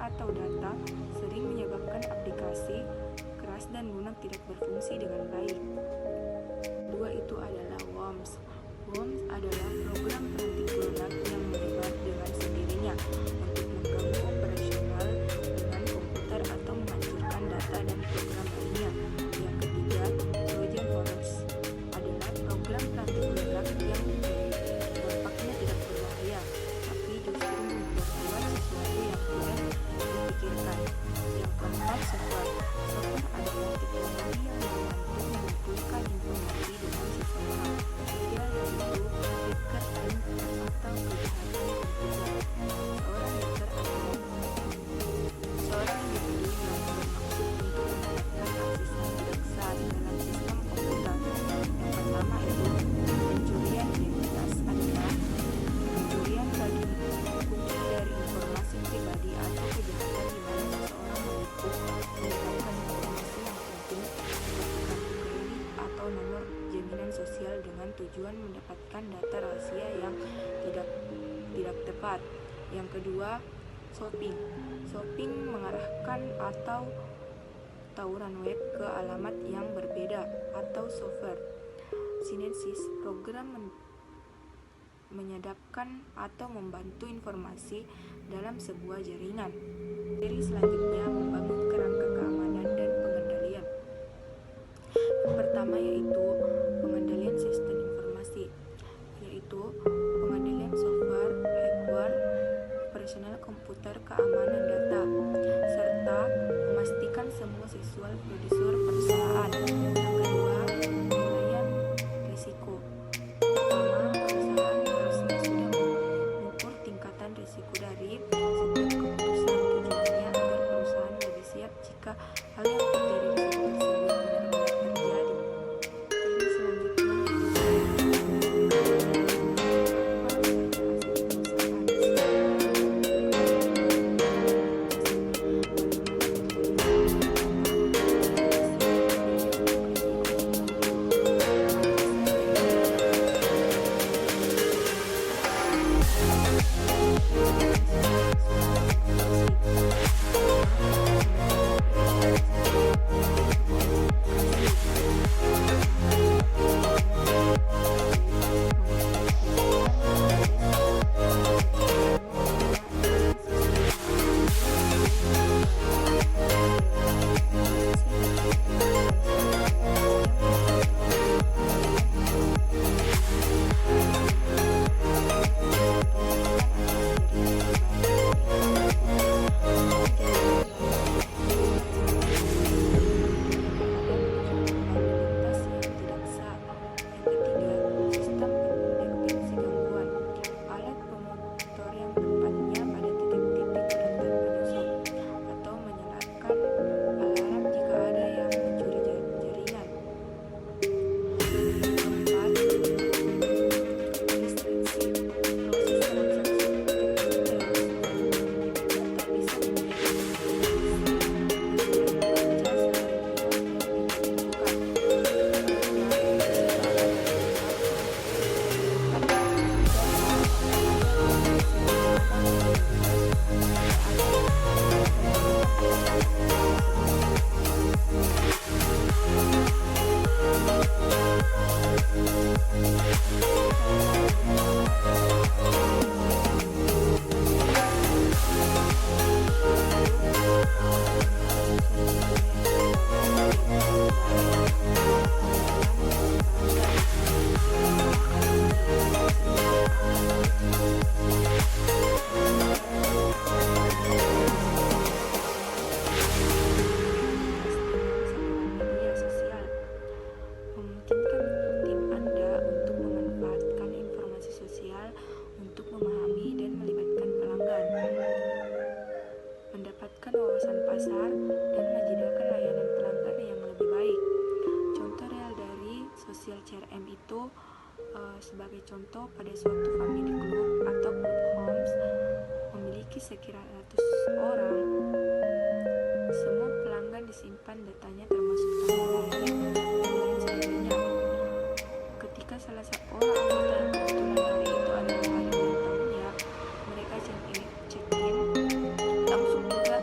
atau data sering menyebabkan aplikasi keras dan lunak tidak berfungsi dengan baik. Kedua itu adalah worms. Worms adalah program perantik lunak yang menyebar dengan sendirinya untuk mengganggu operasional dengan komputer atau menghancurkan data dan program lainnya. Yang ketiga, Trojan horse adalah program perantik lunak yang dampaknya tidak berbahaya, tapi justru memperkuat sesuatu yang tidak dipikirkan. Yang keempat, software. Software adalah teknologi yang mampu mengumpulkan informasi dengan seseorang, yaitu hackerling atau kejahatan komputer. Seorang individu yang bermaksud untuk mendapatkan akses yang tidak sah dalam sistem komputer. Yang pertama itu pencurian identitas adalah pencurian bagi kunci dari informasi pribadi atau kejahatan di mana seseorang menipu mendapatkan informasi yang penting seperti kartu kredit atau nomor jaminan sosial dengan tujuan mendapatkan data rahasia yang tidak tepat. Yang kedua, shopping. Shopping mengarahkan atau tawuran web ke alamat yang berbeda atau software. Synesis, program menyadapkan atau membantu informasi dalam sebuah jaringan. Seri selanjutnya membangun kerangka keamanan dan pengendalian. Yang pertama yaitu pengendalian sistem informasi, yaitu pengendalian software, hardware, operasional komputer, keamanan data, serta memastikan semua siswa produser perusahaan. Yang kedua, penilaian risiko. Pertama, perusahaan harusnya sudah mengukur tingkatan risiko dari setiap keputusan tujuannya agar perusahaan lebih siap jika hal yang terjadi tersebut benar-benar terjadi. Ini selanjutnya sebagai contoh, pada suatu family group atau group homes memiliki sekira 100 orang, semua pelanggan disimpan datanya termasuk tanggal lahir dan lain sebagainya. Ketika salah seorang anggota yang kebetulan hari itu adalah hari ulang tahunnya, mereka check in langsung juga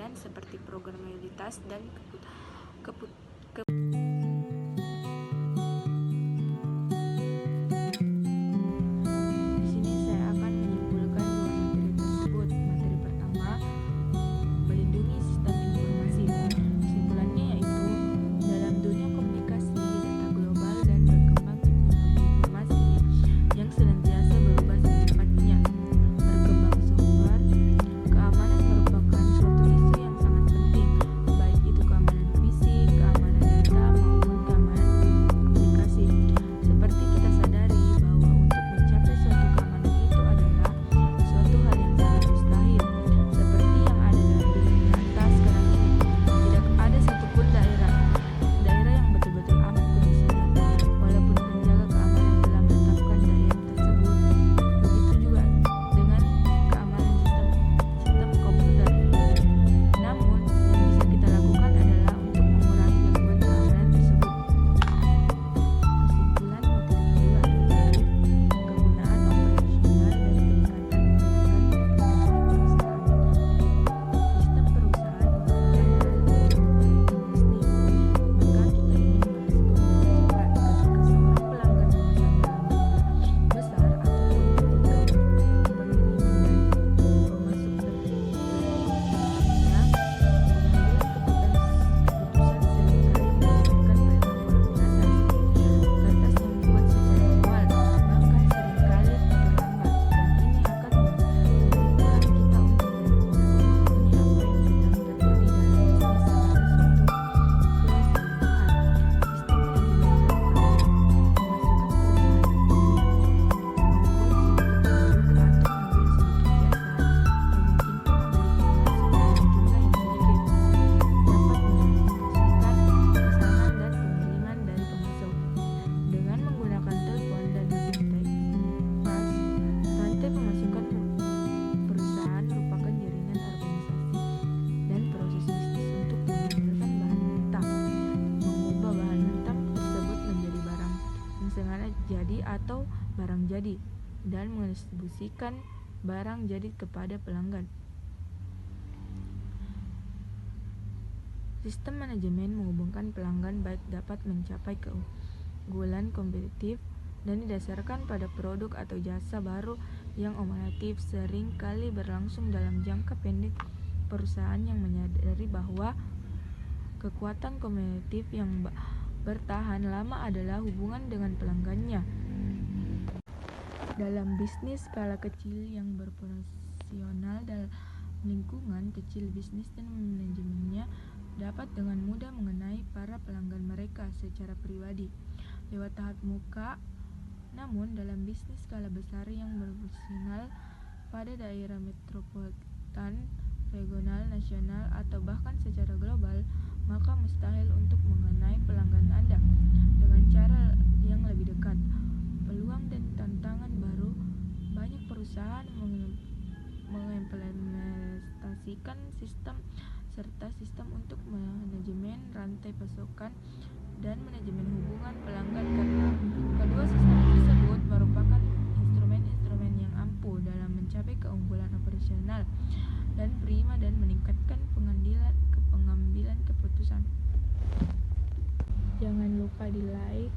keamanan seperti programabilitas dan Di sini saya akan menyimpulkan dua materi tersebut. Materi pertama, melindungi sistem informasi. Kesimpulannya yaitu, dalam dunia komunikasi, data global dan berkembang teknologi informasi yang senantiasa berubah secepatnya, berkembang software, keamanan merupakan suatu isu yang sangat penting, baik itu keamanan fisik, keamanan data, maupun keamanan komunikasi. Seperti kita sadari bahwa untuk mencapai suatu keamanan itu adalah suatu hal yang sangat mustahil. Seperti yang ada dalam dunia nyata sekarang ini, tidak ada satupun daerah yang betul-betul aman kondisinya, walaupun penjaga keamanan telah menetapkan daerah tersebut. Begitu juga dengan keamanan sistem komputer. Namun, yang bisa kita lakukan adalah untuk mengurangi gangguan keamanan tersebut. Kesimpulan materi kedua yaitu kegunaan operasional dan peningkatan sistem perusahaan merupakan hal untuk domestik. Maka kita ingin merespon dengan cepat ketika seorang pelanggan memesan dalam jumlah besar ataupun ketika pengiriman dan pemasok terkendala. Pengambilan keputusan seringkali berdasarkan protokol biasa, kertas yang dibuat secara manual, bahkan seringkali terlambat, dan ini akan menyulitkan kita untuk memahami apa yang sedang terjadi dalam bisnis secara suatu keseluruhan. Sistem manajemen dan pemasukan perusahaan dengan menggunakan telepon dan mesin fax, rantai pemasukan perusahaan merupakan jaringan organisasi dan proses bisnis untuk menghasilkan bahan mentah, mengubah bahan mentah tersebut menjadi barang yang sengaja jadi atau barang jadi, dan mendistribusikan barang jadi kepada pelanggan. Sistem manajemen menghubungkan pelanggan baik dapat mencapai keunggulan kompetitif dan didasarkan pada produk atau jasa baru yang inovatif sering kali berlangsung dalam jangka pendek. Perusahaan yang menyadari bahwa kekuatan kompetitif yang bertahan lama adalah hubungan dengan pelanggannya. Dalam bisnis skala kecil yang berprofesional dalam lingkungan kecil, bisnis dan manajemennya dapat dengan mudah mengenai para pelanggan mereka secara pribadi lewat tatap muka. Namun, dalam bisnis skala besar yang berprofesional pada daerah metropolitan, regional, nasional, atau bahkan secara global, maka mustahil untuk mengenai pelanggan Anda dengan cara yang lebih dekat. Peluang dan tantangan baru. Banyak perusahaan mengimplementasikan sistem serta sistem untuk manajemen rantai pasokan dan manajemen hubungan pelanggan, karena kedua sistem tersebut merupakan instrumen-instrumen yang ampuh dalam mencapai keunggulan operasional dan prima dan meningkatkan pengambilan keputusan. Jangan lupa di like,